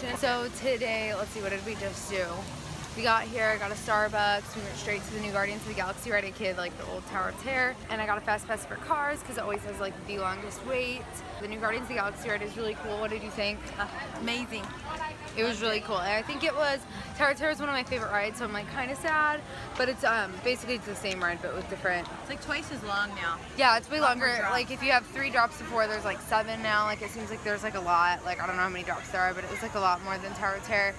Attribution. So today, let's see, what did we just do? We got here, I got a Starbucks, we went straight to the new Guardians of the Galaxy ride. I kid, like the old Tower of Terror. And I got a fast pass for cars because it always has like the longest wait. The new Guardians of the Galaxy ride is really cool. What did you think? Amazing. It was really cool. And I think it was, Tower of Terror is one of my favorite rides, so I'm like kind of sad. But it's basically it's the same ride, but with different. It's like twice as long now. Yeah, it's way longer. Like if you have 3 drops before, there's like 7 now. Like it seems like there's like a lot. Like I don't know how many drops there are, but it was like a lot more than Tower of Terror.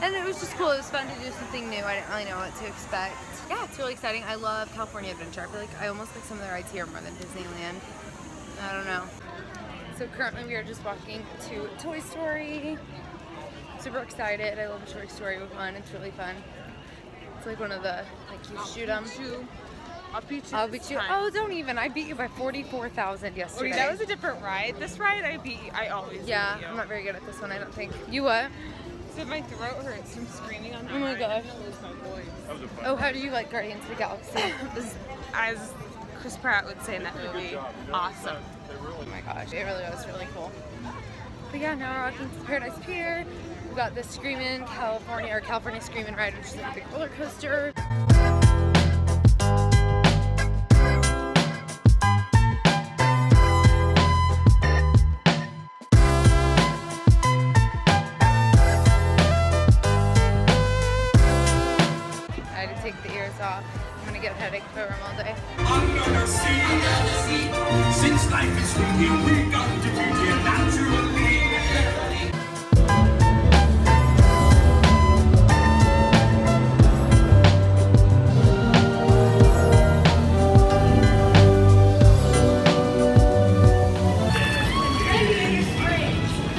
And it was just cool. It was fun to do something new. I didn't really know what to expect. Yeah, it's really exciting. I love California Adventure. I feel like I almost like some of the rides here more than Disneyland. I don't know. So currently we are just walking to Toy Story. Super excited. I love Toy Story 1. It's really fun. It's like one of the, like you shoot them. I'll beat you. I'll beat you. Oh, don't even. I beat you by 44,000 yesterday. Okay, that was a different ride. This ride, I beat you. I always beat you. I'm not very good at this one, I don't think. You what? So my throat hurts from screaming on that Oh my ride. gosh. I lose my voice. Oh, how do you like Guardians of the Galaxy? As Chris Pratt would say in that movie, awesome. Oh my gosh, it really was really cool. But yeah, now we're walking to Paradise Pier. We've got the Screamin' California Screamin' ride, which is like a big roller coaster. I had to take the ears off. I'm gonna get a headache for them all day. Under the sea, since life is swinging, we got to be here naturally.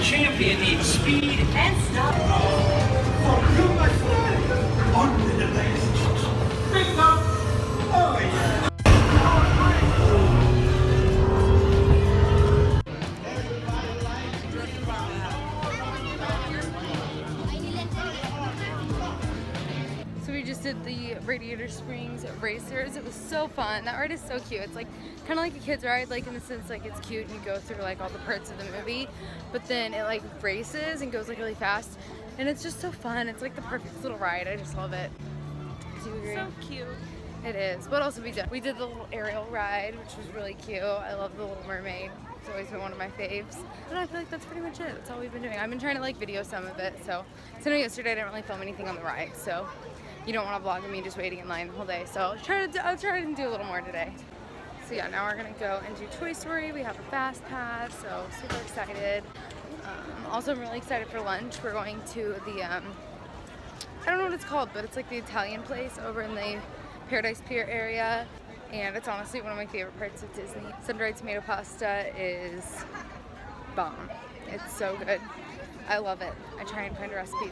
Champion needs speed and stop. For you, my friend, on the place. Big up. Oh, yeah. So we just did the Radiator Springs Racers. It was so fun. That ride is so cute. It's like kind of like a kid's ride, like in the sense like it's cute and you go through like all the parts of the movie, but then it like races and goes like really fast, and it's just so fun. It's like the perfect little ride. I just love it. Do you agree? So cute. It is. What else have we done? We did the little aerial ride, which was really cute. I love the Little Mermaid. It's always been one of my faves. And I feel like that's pretty much it. That's all we've been doing. I've been trying to like video some of it. So I know yesterday I didn't really film anything on the ride. So you don't want to vlog of me just waiting in line the whole day. So I'll try to do a little more today. So yeah, now we're gonna go and do Toy Story. We have a fast pass, so super excited. Also, I'm really excited for lunch. We're going to the I don't know what it's called, but it's like the Italian place over in the Paradise Pier area, and it's honestly one of my favorite parts of Disney. Sun-dried tomato pasta is bomb. It's so good. I love it. I try and find a recipe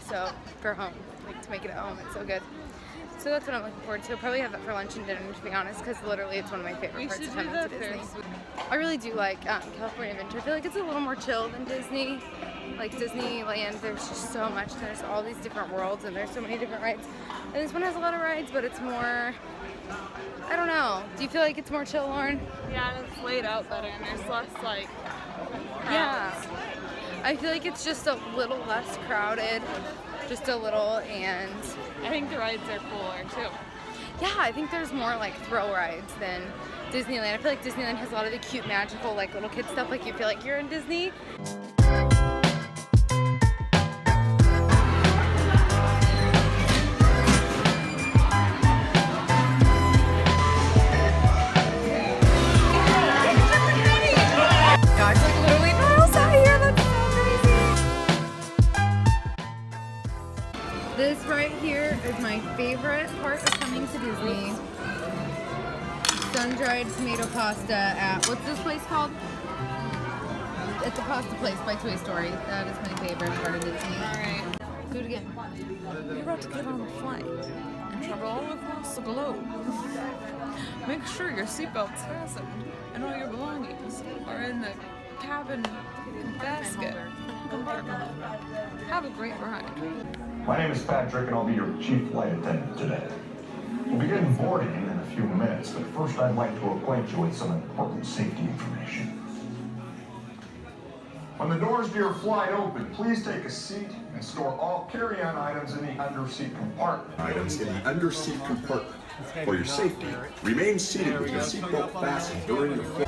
for home, like to make it at home. It's so good. So that's what I'm looking forward to. I'll probably have that for lunch and dinner, to be honest, because literally it's one of my favorite parts of coming to Disney. I really do like California Adventure. I feel like it's a little more chill than Disney. Like Disneyland, there's just so much. There's all these different worlds and there's so many different rides. And this one has a lot of rides, but it's more, I don't know. Do you feel like it's more chill, Lauren? Yeah, and it's laid out better, and there's less like crowds. Yeah. I feel like it's just a little less crowded, just a little, and I think the rides are cooler too. yeah, I think there's more like thrill rides than Disneyland. I feel like Disneyland has a lot of the cute, magical, like little kid stuff, like you feel like you're in Disney. Gosh, like literally miles out here, that's so crazy. This right here is my favorite part of coming to Disney. Sun-dried tomato pasta at, what's this place called? It's the pasta place by Toy Story. That is my favorite part of Disney. Alright. Do it again. You're about to get on a flight and travel all across the globe. Make sure your seatbelt's fastened and all your belongings are in the cabin basket compartment. Have a great ride. My name is Patrick, and I'll be your chief flight attendant today. We'll begin boarding in a few minutes, but first I'd like to acquaint you with some important safety information. When the doors to your flight open, please take a seat and store all carry-on items in the underseat compartment. Items in the underseat compartment. For your safety, remain seated with your seatbelt fastened during your flight.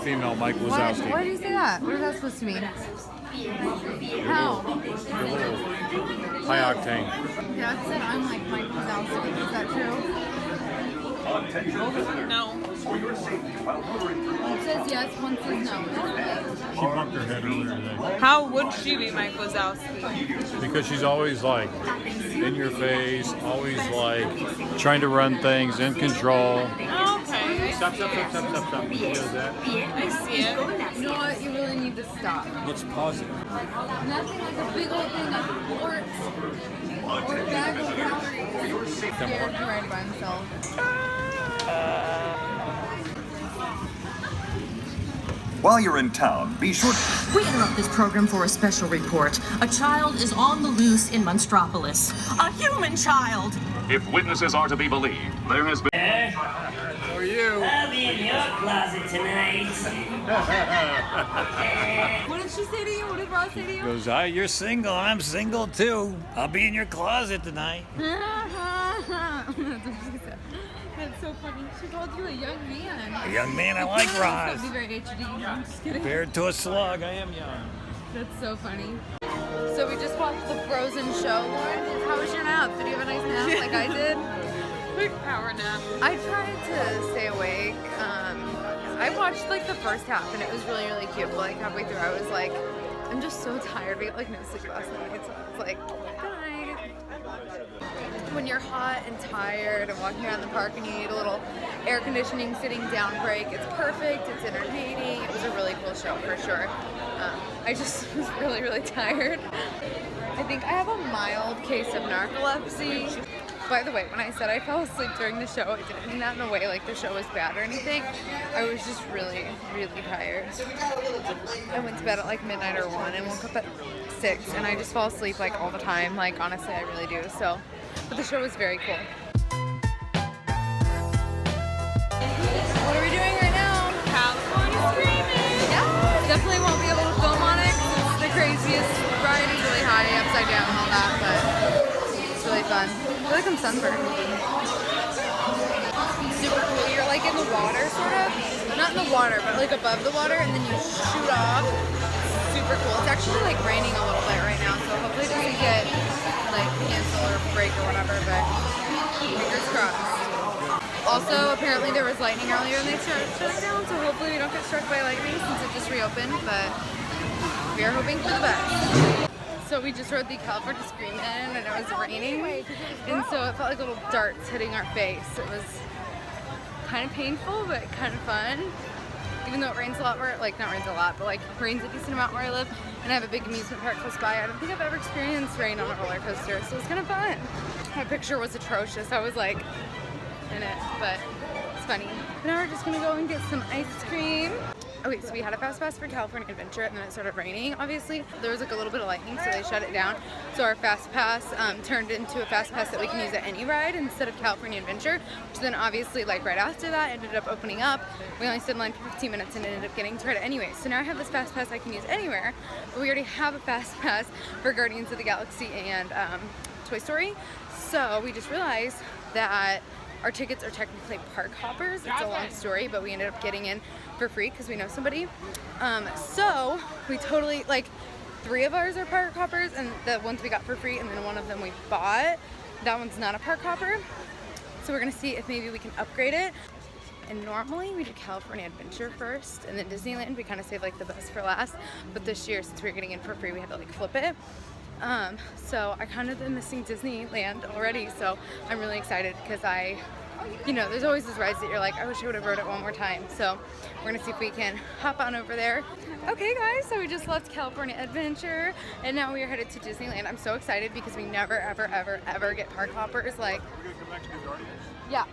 Female Mike Wazowski. Why do you say that? What is that supposed to mean? How? You're a little high octane. Dad said I'm like Mike Wazowski. Is that true? No. One says yes, one says no. She bumped her head earlier today. How would she be Mike Wazowski? Because she's always like in your face, always like trying to run things in control. Oh, okay. Stop. You know that? I see it. You know what? You really need to stop. Let's pause it. Nothing like a big old thing of warts or a bag of calories. Scared to ride by himself. While you're in town, be sure to... We interrupt this program for a special report. A child is on the loose in Monstropolis. A human child! If witnesses are to be believed, there has been... How are you? I'll be in your closet tonight. What did she say to you? What did Ross say to you? Goes, you're single, I'm single too. I'll be in your closet tonight. That's what she said. That's so funny. She called you a young man. A young man, I like Ross. That'd be very HD. I'm just kidding. Compared to a slug, I am young. That's so funny. So we just watched the Frozen show, Lauren. How was your nap? Did you have a nice nap like I did? Quick power nap. I tried to stay awake. I watched like the first half and it was really, really cute. But like halfway through I was like, I'm just so tired. We got like no sleep last night. So I was like, good night. When you're hot and tired and walking around the park and you need a little air conditioning sitting down break, it's perfect, it's entertaining. It was a really cool show for sure. I just was really, really tired. I think I have a mild case of narcolepsy. By the way, when I said I fell asleep during the show, I didn't mean that in a way like the show was bad or anything. I was just really, really tired. I went to bed at like midnight or 1 and woke up at 6 and I just fall asleep like all the time. Like honestly, I really do. So, but the show was very cool. What are we doing right now? California screaming. Yeah, definitely won't be able to film on it 'cause it's the craziest ride. Is really high, upside down, and all that, but it's really fun. I feel like I'm sunburned. Super cool. You're like in the water, sort of. Not in the water, but like above the water, and then you shoot off. It's super cool. It's actually like raining a little bit right now, so hopefully it doesn't get like canceled or break or whatever, but fingers crossed. Also, apparently there was lightning earlier and they started shutting down, so hopefully we don't get struck by lightning since it just reopened, but we are hoping for the best. So we just rode the California Scream in and it was raining, and so it felt like little darts hitting our face. It was kind of painful, but kind of fun. Even though it rains a lot where, like not rains a lot, but like rains a decent amount where I live, and I have a big amusement park close by. I don't think I've ever experienced rain on a roller coaster, so it's kind of fun. My picture was atrocious. I was like in it, but it's funny. Now we're just gonna go and get some ice cream. Okay, so we had a fast pass for California Adventure and then it started raining, obviously. There was like a little bit of lightning, so they shut it down. So our fast pass turned into a fast pass that we can use at any ride instead of California Adventure, which then obviously like right after that ended up opening up. We only stood in line for 15 minutes and ended up getting to ride it anyway. So now I have this fast pass I can use anywhere, but we already have a fast pass for Guardians of the Galaxy and Toy Story. So we just realized that our tickets are technically park hoppers. It's a long story, but we ended up getting in for free because we know somebody. So we totally, like 3 of ours are park hoppers and the ones we got for free, and then one of them we bought. That one's not a park hopper. So we're gonna see if maybe we can upgrade it. And normally we do California Adventure first and then Disneyland. We kind of save like the best for last. But this year, since we were getting in for free, we had to like flip it. So I kind of been missing Disneyland already, so I'm really excited because I you know, there's always those rides that you're like, I wish I would have rode it one more time. So we're gonna see if we can hop on over there. Okay guys, so we just left California Adventure and now we are headed to Disneyland. I'm so excited because we never ever get park hoppers. Like, yeah.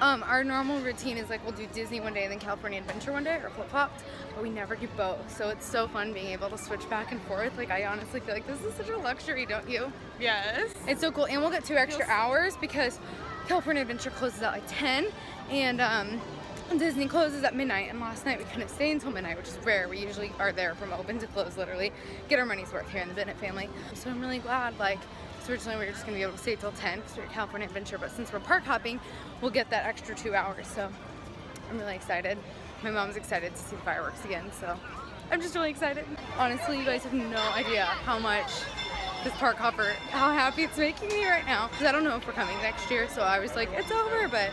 Our normal routine is like we'll do Disney one day and then California Adventure one day, or flip-flopped, but we never do both. So it's so fun being able to switch back and forth. Like, I honestly feel like this is such a luxury, don't you? Yes. It's so cool, and we'll get 2 extra hours because California Adventure closes at like 10, and Disney closes at midnight, and last night we couldn't stay until midnight, which is rare. We usually are there from open to close, literally. Get our money's worth here in the Bennett family. So I'm really glad, like, so originally we were just gonna be able to stay till 10 because we're at California Adventure, but since we're park hopping, we'll get that extra 2 hours. So I'm really excited. My mom's excited to see the fireworks again, so I'm just really excited. Honestly, you guys have no idea how much this park hopper, how happy it's making me right now. Because I don't know if we're coming next year, so I was like, it's over, but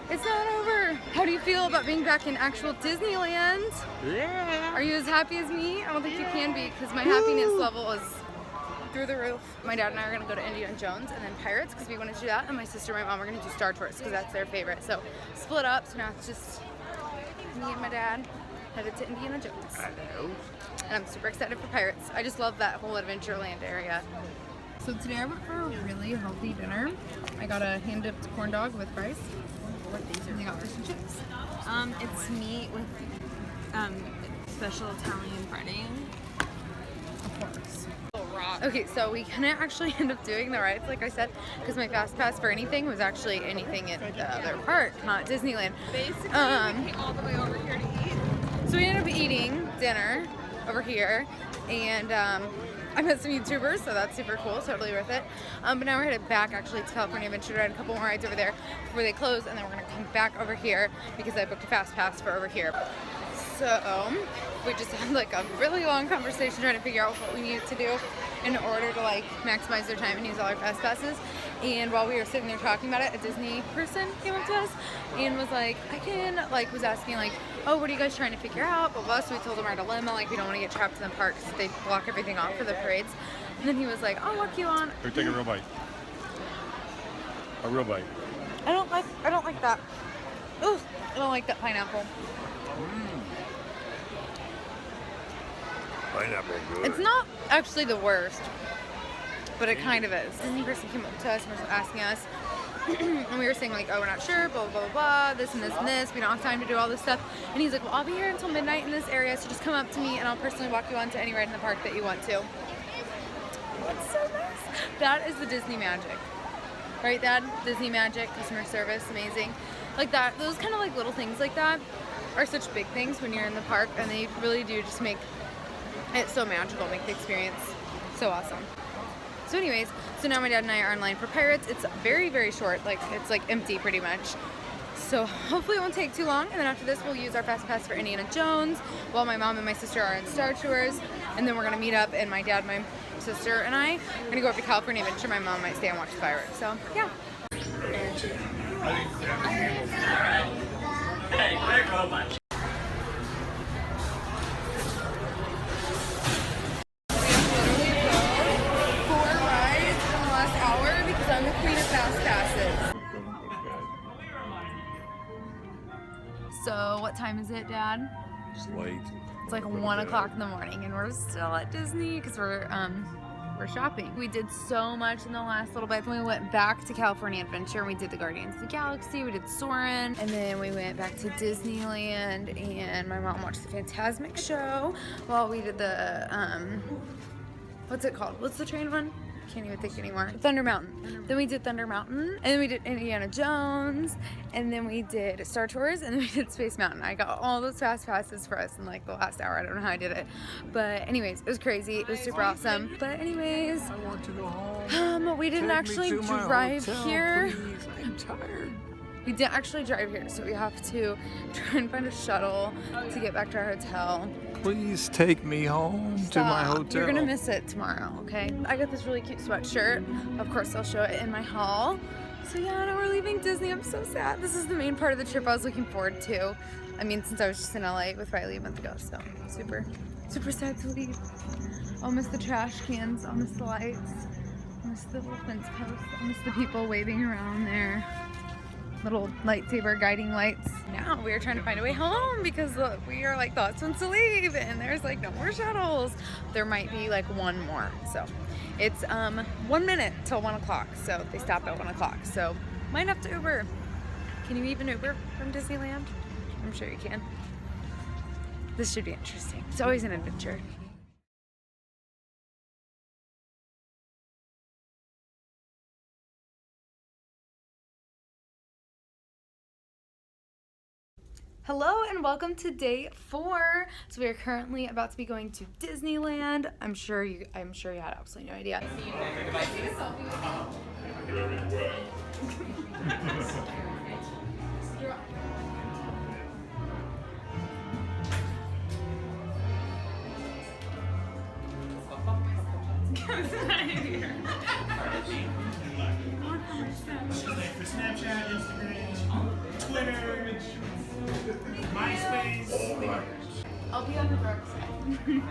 it's not over. How do you feel about being back in actual Disneyland? Yeah. Are you as happy as me? I don't think you can be because my happiness level is through the roof. My dad and I are gonna go to Indiana Jones and then Pirates because we want to do that, and my sister and my mom are gonna do Star Tours because that's their favorite. So split up, so now it's just me and my dad headed to Indiana Jones. Hello. And I'm super excited for Pirates. I just love that whole Adventureland area. So today I went for a really healthy dinner. I got a hand-dipped corn dog with fries. And I got fish and chips. It's meat with special Italian breading. Of course. Okay, so we couldn't actually end up doing the rides, like I said, because my fast pass for anything was actually anything in the other park, not Disneyland. Basically, we came all the way over here to eat. So we ended up eating dinner over here, and I met some YouTubers, so that's super cool, totally worth it. But now we're headed back actually to California Adventure to ride a couple more rides over there before they close, and then we're gonna come back over here because I booked a fast pass for over here. So we just had like a really long conversation trying to figure out what we needed to do in order to like maximize their time and use all our fast passes. And while we were sitting there talking about it, a Disney person came up to us and was like, was asking like, oh, what are you guys trying to figure out? But so we told him our dilemma, like we don't want to get trapped in the park because they block everything off for the parades. And then he was like, I'll walk you on. Here, take a real bite. A real bite. I don't like that. Ooh, I don't like that pineapple. Pineapple good. It's not actually the worst, but it kind of is. Disney person came up to us and was asking us, and we were saying like, oh, we're not sure, blah, blah, blah, blah, this and this and this. We don't have time to do all this stuff. And he's like, well, I'll be here until midnight in this area, so just come up to me and I'll personally walk you on to any ride in the park that you want to. That's so nice. That is the Disney magic. Right, Dad? Disney magic, customer service, amazing. Like that, those kind of like little things like that are such big things when you're in the park, and they really do just make it's so magical, make the experience so awesome. So anyways, so now my dad and I are in line for Pirates. It's very, very short, like it's like empty pretty much. So hopefully it won't take too long, and then after this we'll use our fast pass for Indiana Jones while my mom and my sister are in Star Tours, and then we're gonna meet up, and my dad, my sister, and I are gonna go up to California Adventure. My mom might stay and watch the fireworks, so yeah. Hey, quick robot. I'm the queen of fast passes. So what time is it, Dad? It's late. It's like 1 o'clock in the morning, and we're still at Disney because we're shopping. We did so much in the last little bit. Then we went back to California Adventure. We did the Guardians of the Galaxy. We did Soarin', and then we went back to Disneyland. And my mom watched the Fantasmic show while we did the what's it called? What's the train one? Can't even think anymore. Thunder Mountain. Then we did Thunder Mountain, and then we did Indiana Jones, and then we did Star Tours, and then we did Space Mountain. I got all those fast passes for us in like the last hour. I don't know how I did it, but anyways, it was crazy. It was super awesome. But anyways, I want to go home. We didn't actually drive here. Please. I'm tired. We didn't actually drive here, so we have to try and find a shuttle to get back to our hotel. Please take me home to my hotel. You're gonna miss it tomorrow, okay? I got this really cute sweatshirt. Of course, I'll show it in my haul. So yeah, now we're leaving Disney. I'm so sad. This is the main part of the trip I was looking forward to. I mean, since I was just in LA with Riley a month ago, so super, super sad to leave. I'll miss the trash cans. I'll miss the lights. I'll miss the little fence posts. I'll miss the people waving around there. little lightsaber guiding lights. Now we are trying to find a way home because look, we are like the last ones to leave and there's like no more shuttles. There might be like one more. So it's 1 minute till 1 o'clock. So they stop at 1 o'clock. So might have to Uber. Can you even Uber from Disneyland? I'm sure you can. This should be interesting. It's always an adventure. Hello and welcome to day 4. So we are currently about to be going to Disneyland. I'm sure you had absolutely no idea. For Snapchat, Instagram, Twitter, MySpace. I'll be on the dark side.